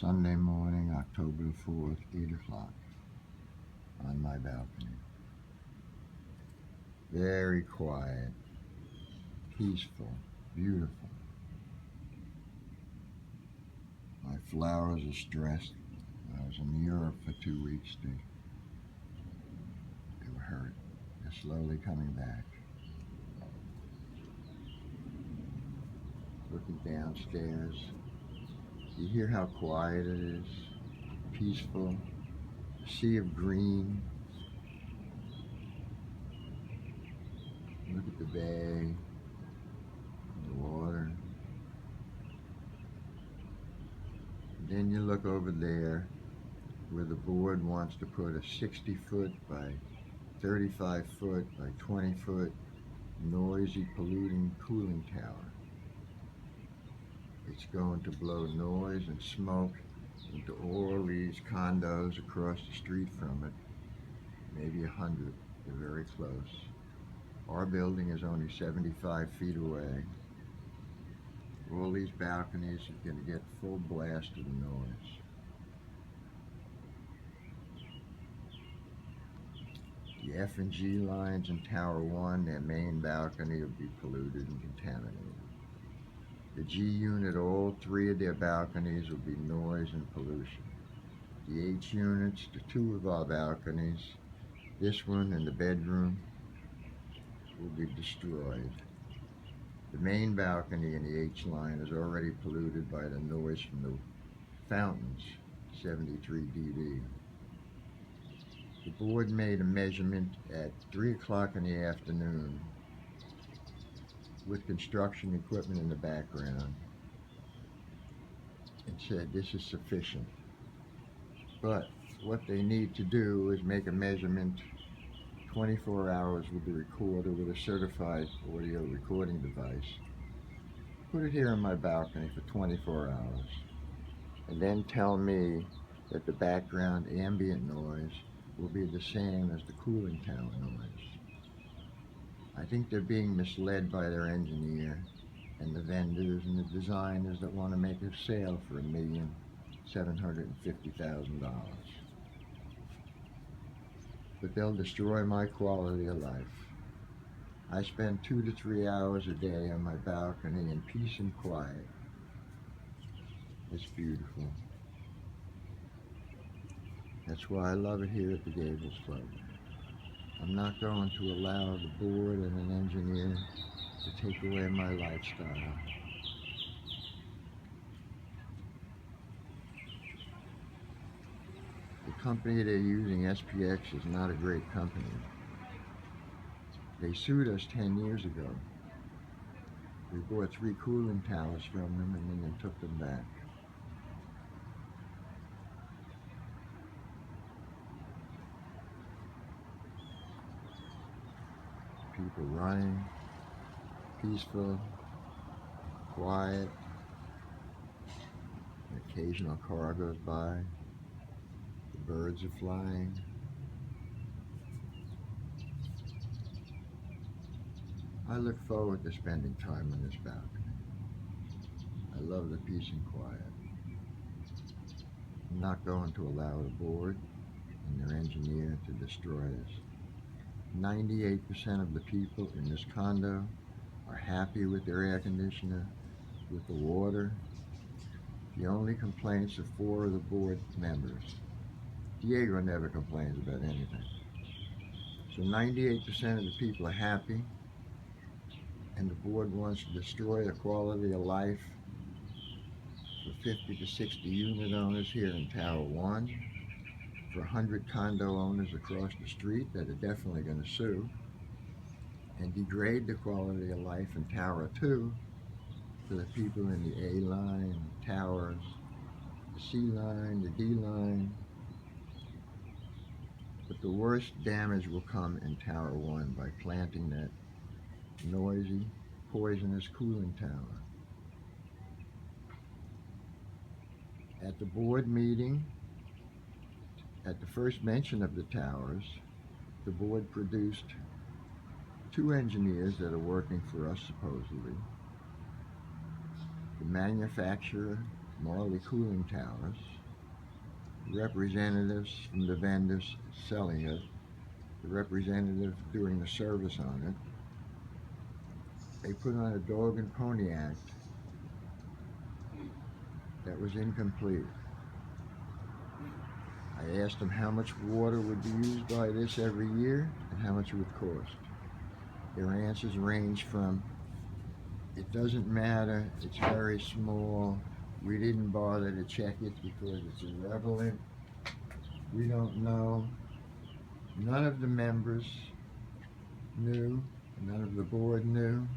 Sunday morning, October 4th, 8 o'clock, on my balcony. Very quiet, peaceful, beautiful. My flowers are stressed. I was in Europe for 2 weeks. They were hurt. They're slowly coming back. Looking downstairs. You hear how quiet it is, peaceful, a sea of green. Look at the bay, the water. And then you look over there where the board wants to put a 60-foot by 35-foot by 20-foot noisy, polluting cooling tower. It's going to blow noise and smoke into all these condos across the street from it, maybe 100. They're very close. Our building is only 75 feet away. All these balconies are going to get full blast of the noise. The F and G lines in Tower 1, their main balcony, will be polluted and contaminated. The G unit, all 3 of their balconies will be noise and pollution. The H units, the 2 of our balconies, this one and the bedroom, will be destroyed. The main balcony in the H line is already polluted by the noise from the fountains, 73 dB. The board made a measurement at 3 o'clock in the afternoon with construction equipment in the background and said this is sufficient. But what they need to do is make a measurement 24 hours with the recorder with a certified audio recording device. Put it here on my balcony for 24 hours and then tell me that the background ambient noise will be the same as the cooling tower noise. I think they're being misled by their engineer and the vendors and the designers that want to make a sale for $1,750,000. But they'll destroy my quality of life. I spend 2 to 3 hours a day on my balcony in peace and quiet. It's beautiful. That's why I love it here at the Gables Club. I'm not going to allow the board and an engineer to take away my lifestyle. The company they're using, SPX, is not a great company. They sued us 10 years ago. We bought 3 cooling towers from them and then they took them back. People running, peaceful, quiet. An occasional car goes by. The birds are flying. I look forward to spending time on this balcony. I love the peace and quiet. I'm not going to allow the board and their engineer to destroy us. 98% of the people in this condo are happy with their air conditioner, with the water. The only complaints are 4 of the board members. Diego never complains about anything. So 98% of the people are happy, and the board wants to destroy the quality of life for 50 to 60 unit owners here in Tower 1, for 100 condo owners across the street that are definitely going to sue, and degrade the quality of life in Tower 2 for the people in the A line, towers, the C line, the D line. But the worst damage will come in Tower 1 by planting that noisy, poisonous cooling tower. At the board meeting, at the first mention of the towers, the board produced 2 engineers that are working for us supposedly, the manufacturer Marley cooling towers, representatives from the vendors selling it, the representative doing the service on it. They put on a dog and pony act that was incomplete. I asked them how much water would be used by this every year and how much it would cost. Their answers range from, it doesn't matter, it's very small, we didn't bother to check it because it's irrelevant, we don't know. None of the members knew, none of the board knew,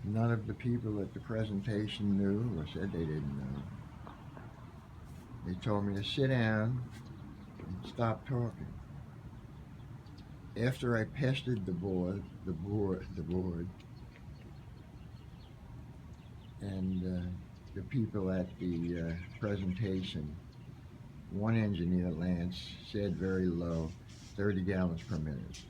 none of the people at the presentation knew or said they didn't know. They told me to sit down and stop talking. After I pestered the board, and the people at the presentation, one engineer, Lance, said very low, 30 gallons per minute.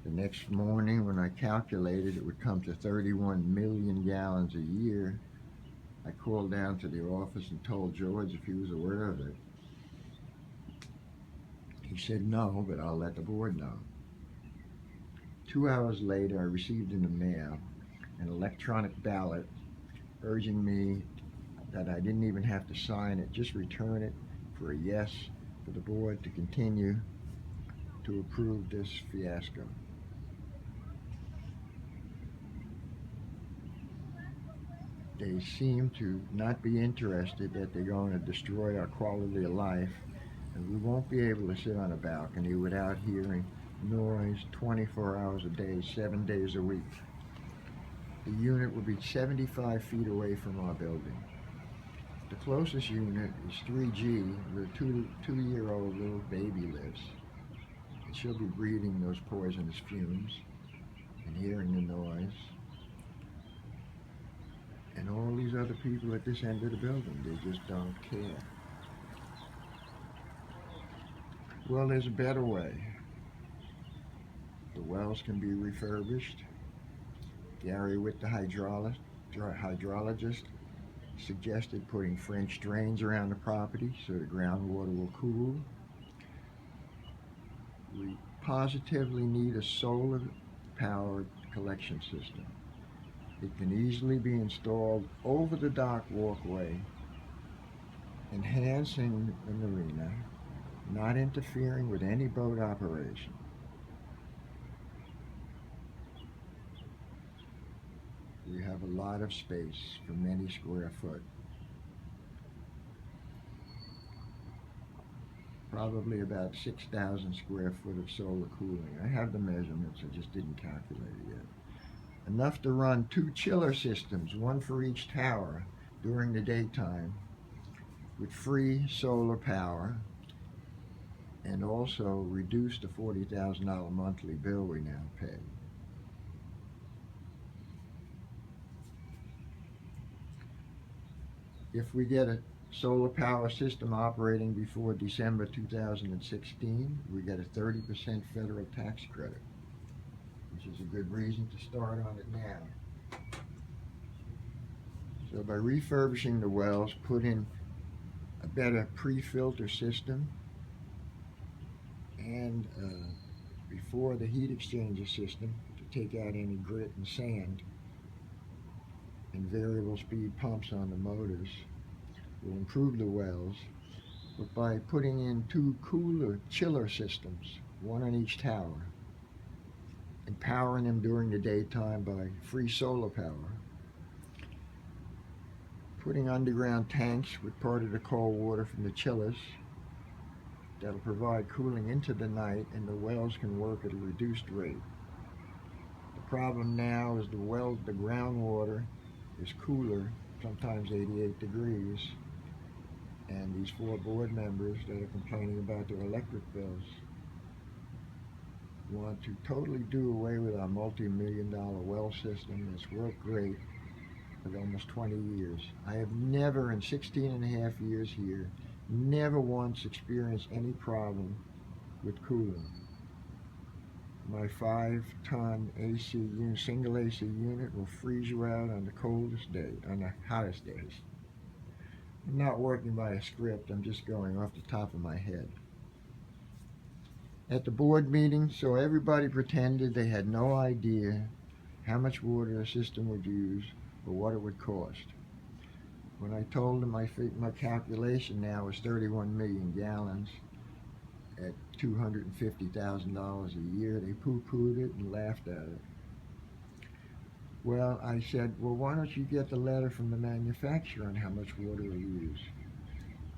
The next morning, when I calculated it would come to 31 million gallons a year, I called down to the office and told George if he was aware of it. He said no, but I'll let the board know. 2 hours later, I received in the mail an electronic ballot urging me that I didn't even have to sign it, just return it for a yes for the board to continue to approve this fiasco. They seem to not be interested that they're going to destroy our quality of life, and we won't be able to sit on a balcony without hearing noise 24 hours a day, 7 days a week. The unit will be 75 feet away from our building. The closest unit is 3G, where a two-year-old little baby lives. And she'll be breathing those poisonous fumes and hearing the noise. And all these other people at this end of the building, they just don't care. Well, there's a better way. The wells can be refurbished. Gary Witt, the hydrologist, suggested putting French drains around the property so the groundwater will cool. We positively need a solar-powered collection system. It can easily be installed over the dock walkway, enhancing the marina, not interfering with any boat operation. We have a lot of space for many square foot. Probably about 6,000 square foot of solar cooling. I have the measurements, I just didn't calculate it yet. Enough to run 2 chiller systems, one for each tower, during the daytime, with free solar power, and also reduce the $40,000 monthly bill we now pay. If we get a solar power system operating before December 2016, we get a 30% federal tax credit, which is a good reason to start on it now. So by refurbishing the wells, put in a better pre-filter system, and before the heat exchanger system to take out any grit and sand, and variable speed pumps on the motors will improve the wells. But by putting in 2 chiller systems, one on each tower, and powering them during the daytime by free solar power, putting underground tanks with part of the cold water from the chillers that'll provide cooling into the night, and the wells can work at a reduced rate. The problem now is the groundwater is cooler, sometimes 88 degrees, and these 4 board members that are complaining about their electric bills want to totally do away with our multi-million-dollar well system that's worked great for almost 20 years. I have never, in 16 and a half years here, never once experienced any problem with cooling. My 5-ton AC unit, single AC unit, will freeze you out on the coldest day, on the hottest days. I'm not working by a script, I'm just going off the top of my head. At the board meeting, so everybody pretended they had no idea how much water the system would use or what it would cost. When I told them my calculation now was 31 million gallons at $250,000 a year, they poo-pooed it and laughed at it. Well, I said, well, why don't you get the letter from the manufacturer on how much water we use?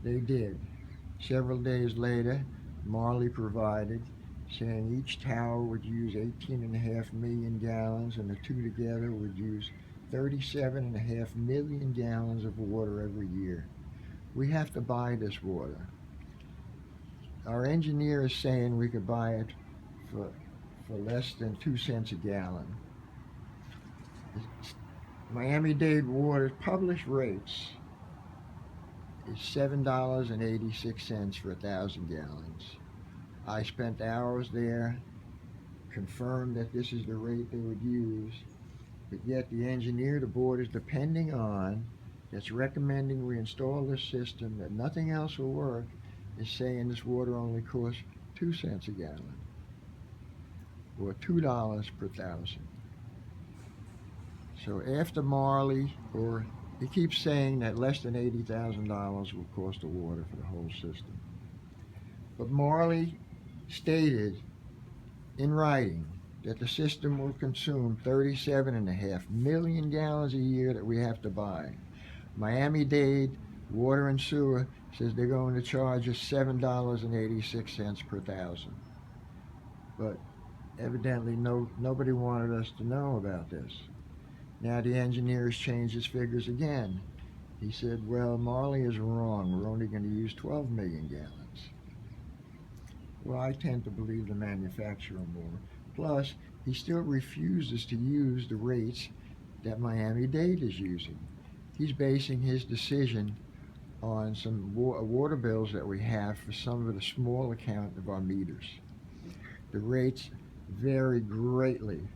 They did. Several days later, Marley provided, saying each tower would use 18.5 million gallons and the two together would use 37.5 million gallons of water every year. We have to buy this water. Our engineer is saying we could buy it for less than 2 cents a gallon. Miami-Dade Water's published rates is $7.86 for 1,000 gallons. I spent hours there, confirmed that this is the rate they would use, but yet the engineer the board is depending on, that's recommending we install this system, that nothing else will work, is saying this water only costs 2 cents a gallon, or $2 per thousand. So after Marley, or he keeps saying that less than $80,000 will cost the water for the whole system. But Marley stated in writing that the system will consume 37.5 million gallons a year that we have to buy. Miami-Dade Water and Sewer says they're going to charge us $7.86 per thousand. But evidently nobody wanted us to know about this. Now the engineer has changed his figures again. He said, well, Marley is wrong. We're only going to use 12 million gallons. Well, I tend to believe the manufacturer more. Plus, he still refuses to use the rates that Miami-Dade is using. He's basing his decision on some water bills that we have for some of the small account of our meters. The rates vary greatly.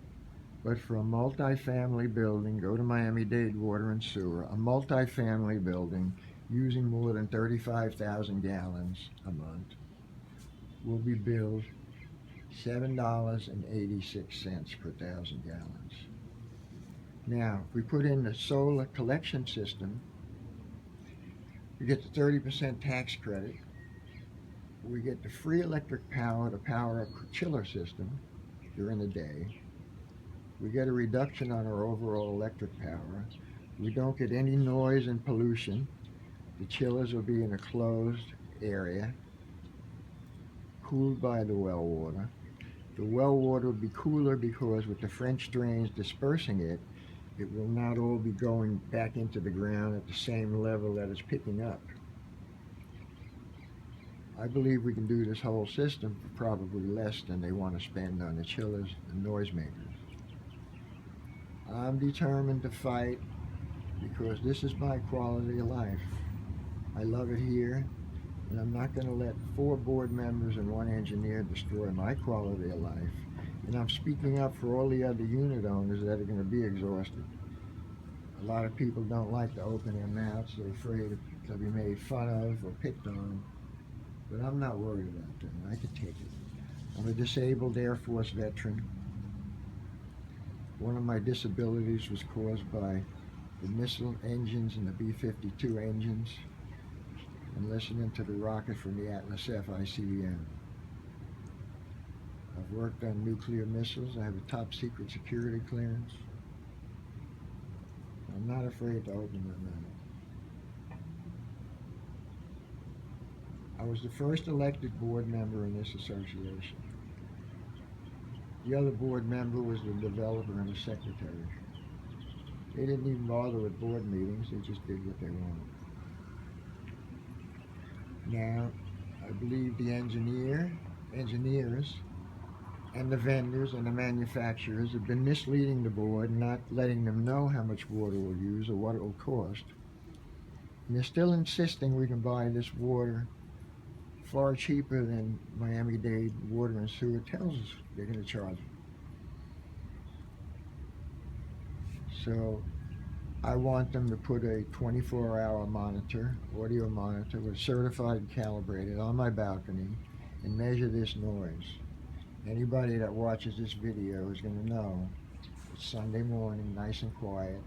But for a multi-family building, go to Miami-Dade Water and Sewer, a multi-family building using more than 35,000 gallons a month will be billed $7.86 per thousand gallons. Now, if we put in the solar collection system, we get the 30% tax credit. We get the free electric power to power a chiller system during the day. We get a reduction on our overall electric power. We don't get any noise and pollution. The chillers will be in a closed area, cooled by the well water. The well water will be cooler because with the French drains dispersing it, it will not all be going back into the ground at the same level that it's picking up. I believe we can do this whole system for probably less than they want to spend on the chillers and noisemakers. I'm determined to fight because this is my quality of life. I love it here, and I'm not going to let 4 board members and 1 engineer destroy my quality of life. And I'm speaking up for all the other unit owners that are going to be exhausted. A lot of people don't like to open their mouths. They're afraid they'll be made fun of or picked on. But I'm not worried about that. I can take it. I'm a disabled Air Force veteran. One of my disabilities was caused by the missile engines and the B-52 engines and listening to the rocket from the Atlas F ICBM. I've worked on nuclear missiles. I have a top secret security clearance. I'm not afraid to open my mouth. I was the first elected board member in this association. The other board member was the developer and the secretary. They didn't even bother with board meetings, they just did what they wanted. Now, I believe the engineers, and the vendors and the manufacturers have been misleading the board, not letting them know how much water we'll use or what it will cost. And they're still insisting we can buy this water far cheaper than Miami-Dade Water and Sewer tells us they're going to charge. So I want them to put a 24-hour monitor, audio monitor, with certified and calibrated on my balcony and measure this noise. Anybody that watches this video is going to know it's Sunday morning, nice and quiet.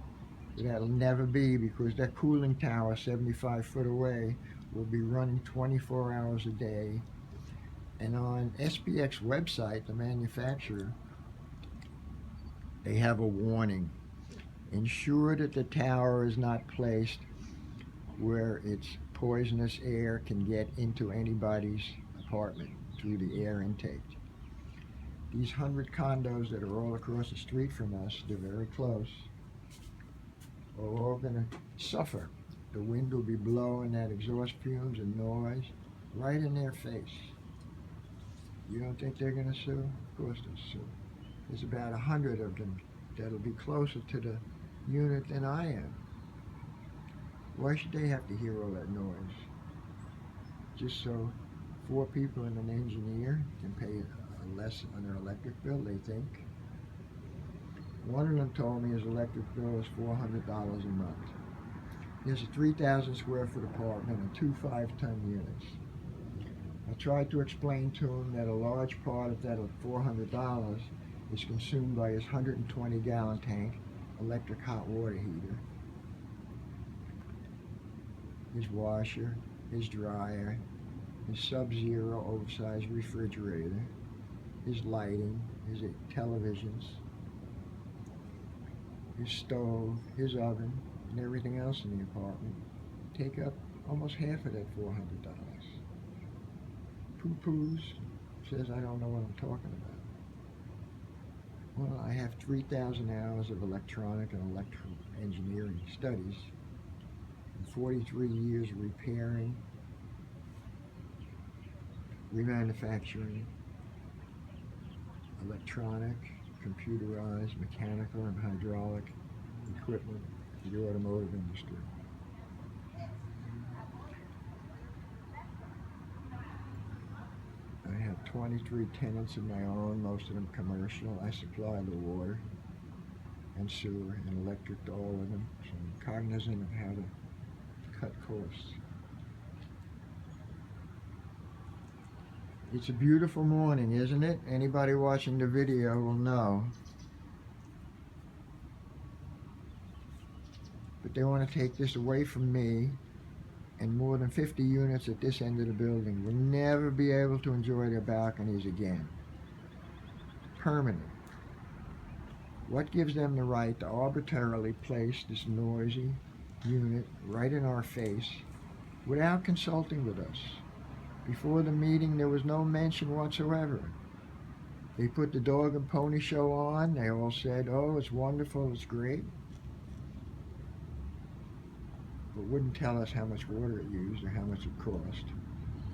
That'll never be, because that cooling tower 75 foot away will be running 24 hours a day. And on SPX website, the manufacturer, they have a warning. Ensure that the tower is not placed where its poisonous air can get into anybody's apartment through the air intake. These 100 condos that are all across the street from us, they're very close, are all going to suffer. The wind will be blowing that exhaust fumes and noise right in their face. You don't think they're going to sue? Of course they'll sue. There's about 100 of them that'll be closer to the unit than I am. Why should they have to hear all that noise? Just so 4 people and an engineer can pay less on their electric bill, they think. One of them told me his electric bill is $400 a month. He has a 3,000 square foot apartment and 2 5-ton units. I tried to explain to him that a large part of that $400 is consumed by his 120-gallon tank electric hot water heater, his washer, his dryer, his sub-zero oversized refrigerator, his lighting, his televisions, his stove, his oven, and everything else in the apartment take up almost half of that $400. Poo-poos says I don't know what I'm talking about. Well, I have 3,000 hours of electronic and electrical engineering studies and 43 years repairing, remanufacturing, electronic, computerized, mechanical, and hydraulic equipment for the automotive industry. I have 23 tenants of my own, most of them commercial. I supply the water and sewer and electric to all of them, so I'm cognizant of how to cut costs. It's a beautiful morning, isn't it? Anybody watching the video will know. But they want to take this away from me, and more than 50 units at this end of the building will never be able to enjoy their balconies again. Permanent. What gives them the right to arbitrarily place this noisy unit right in our face without consulting with us? Before the meeting, there was no mention whatsoever. They put the dog and pony show on. They all said, oh, it's wonderful, it's great. But wouldn't tell us how much water it used or how much it cost,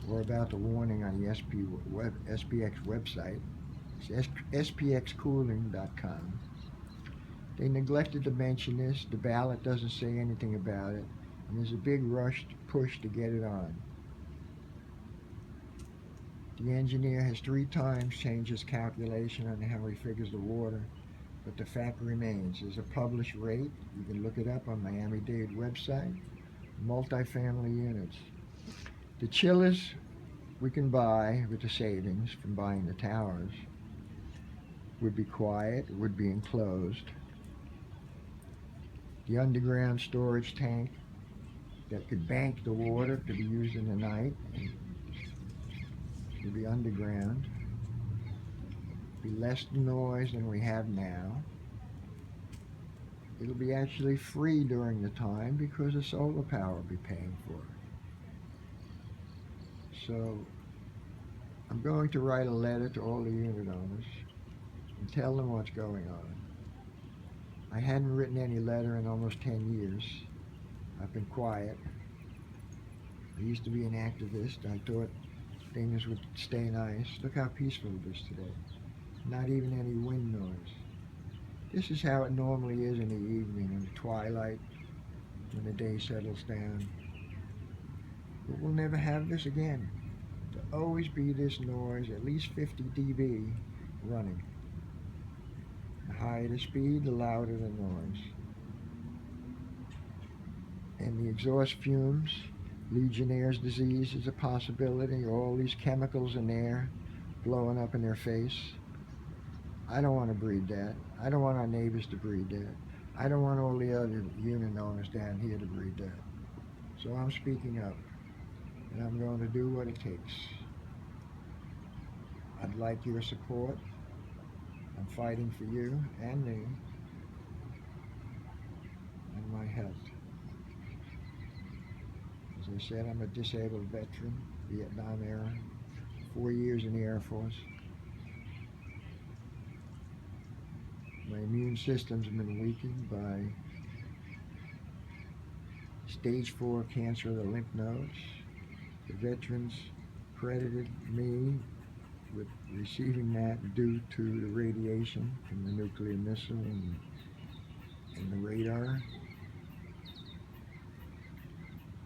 or about the warning on the SPX website. It's spxcooling.com. They neglected to mention this. The ballot doesn't say anything about it, and there's a big rush to push to get it on. The engineer has 3 times changed his calculation on how he figures the water, but the fact remains. There's a published rate. You can look it up on Miami-Dade website. Multifamily units. The chillers we can buy with the savings from buying the towers would be quiet, would be enclosed. The underground storage tank that could bank the water to be used in the night would be underground. Be less noise than we have now. It'll be actually free during the time because the solar power will be paying for it. So I'm going to write a letter to all the unit owners and tell them what's going on. I hadn't written any letter in almost 10 years. I've been quiet. I used to be an activist. I thought things would stay nice. Look how peaceful it is today. Not even any wind noise. This is how it normally is in the evening, in the twilight, when the day settles down. But we'll never have this again. There'll always be this noise, at least 50 dB running. The higher the speed, the louder the noise. And the exhaust fumes, Legionnaire's disease is a possibility. All these chemicals in there blowing up in their face. I don't want to breed that. I don't want our neighbors to breed that. I don't want all the other unit owners down here to breed that. So I'm speaking up, and I'm going to do what it takes. I'd like your support. I'm fighting for you and me and my health. As I said, I'm a disabled veteran, Vietnam era, 4 years in the Air Force. My immune system's been weakened by stage 4 cancer of the lymph nodes. The veterans credited me with receiving that due to the radiation from the nuclear missile and the radar.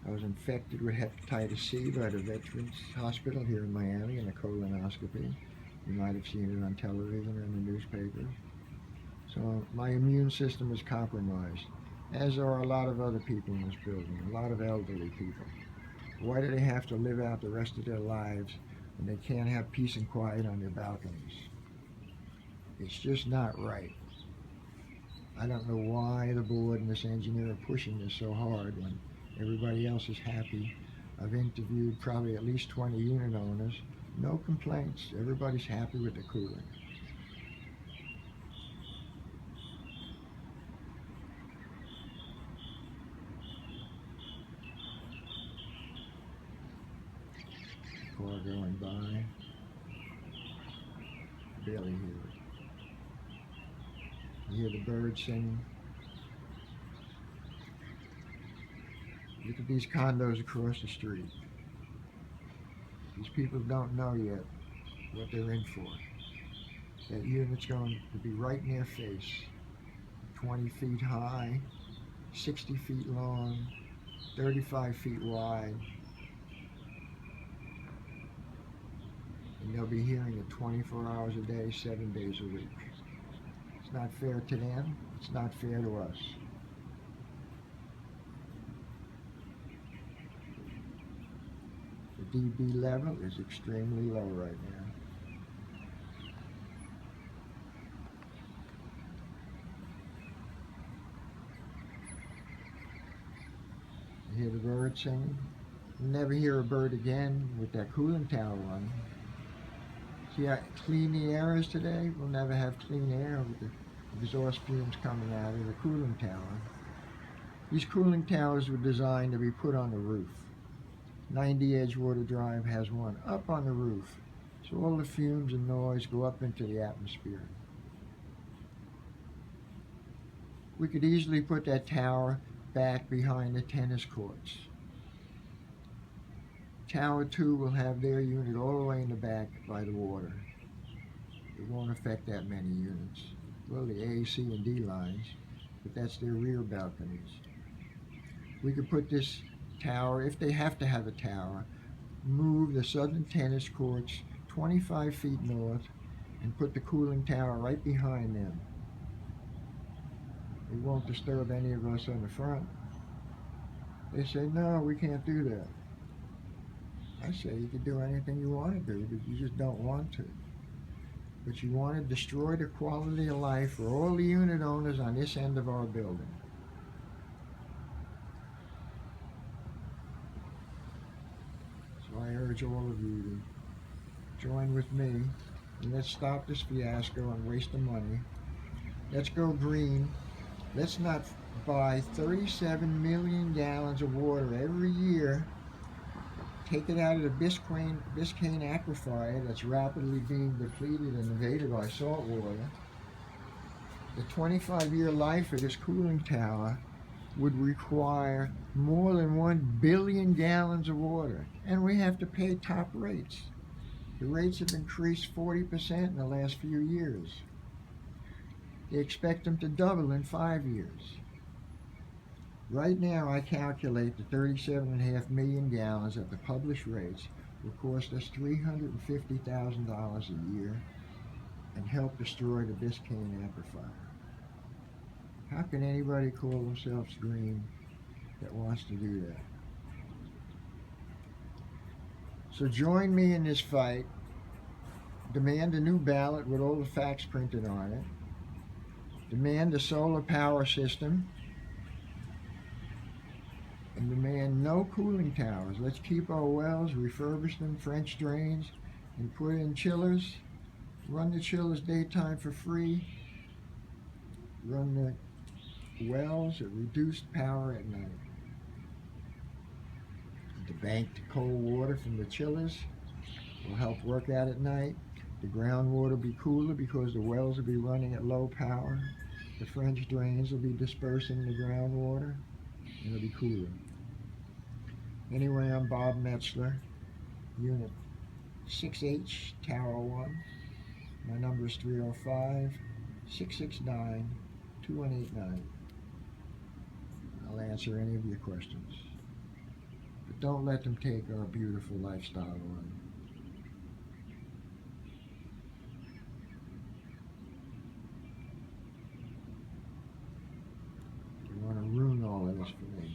I was infected with hepatitis C by the Veterans Hospital here in Miami in a colonoscopy. You might have seen it on television or in the newspaper. So my immune system is compromised, as are a lot of other people in this building, a lot of elderly people. Why do they have to live out the rest of their lives when they can't have peace and quiet on their balconies? It's just not right. I don't know why the board and this engineer are pushing this so hard when everybody else is happy. I've interviewed probably at least 20 unit owners. No complaints. Everybody's happy with the cooling. Car going by. Barely hear it. You hear the birds singing. Look at these condos across the street. These people don't know yet what they're in for. That unit's going to be right in their face. 20 feet high, 60 feet long, 35 feet wide. And they'll be hearing it 24 hours a day, 7 days a week. It's not fair to them. It's not fair to us. The dB level is extremely low right now. You hear the bird singing? You'll never hear a bird again with that cooling tower on. See how clean the air is today? We'll never have clean air with the exhaust fumes coming out of the cooling tower. These cooling towers were designed to be put on the roof. 90 Edgewater Drive has one up on the roof, so all the fumes and noise go up into the atmosphere. We could easily put that tower back behind the tennis courts. Tower 2 will have their unit all the way in the back by the water. It won't affect that many units. Well, the A, C, and D lines, but that's their rear balconies. We could put this tower, if they have to have a tower, move the southern tennis courts 25 feet north and put the cooling tower right behind them. It won't disturb any of us on the front. They say, no, we can't do that. I say you can do anything you want to do, but you just don't want to. But you want to destroy the quality of life for all the unit owners on this end of our building. So I urge all of you to join with me and let's stop this fiasco and waste the money. Let's go green. Let's not buy 37 million gallons of water every year, take it out of the Biscayne aquifer that's rapidly being depleted and invaded by salt water. The 25-year life of this cooling tower would require more than 1 billion gallons of water, and we have to pay top rates. The rates have increased 40% in the last few years. They expect them to double in 5 years. Right now, I calculate the 37.5 million gallons at the published rates will cost us $350,000 a year and help destroy the Biscayne aquifer. How can anybody call themselves green that wants to do that. So join me in this fight. Demand a new ballot with all the facts printed on it. Demand a solar power system. And demand no cooling towers. Let's keep our wells, refurbish them, French drains, and put in chillers. Run the chillers daytime for free. Run the wells at reduced power at night. The banked cold water from the chillers will help work out at night. The groundwater will be cooler because the wells will be running at low power. The French drains will be dispersing the groundwater, and it'll be cooler. Anyway, I'm Bob Metzler, Unit 6H, Tower 1. My number is 305-669-2189. I'll answer any of your questions. But don't let them take our beautiful lifestyle away. You want to ruin all of this for me.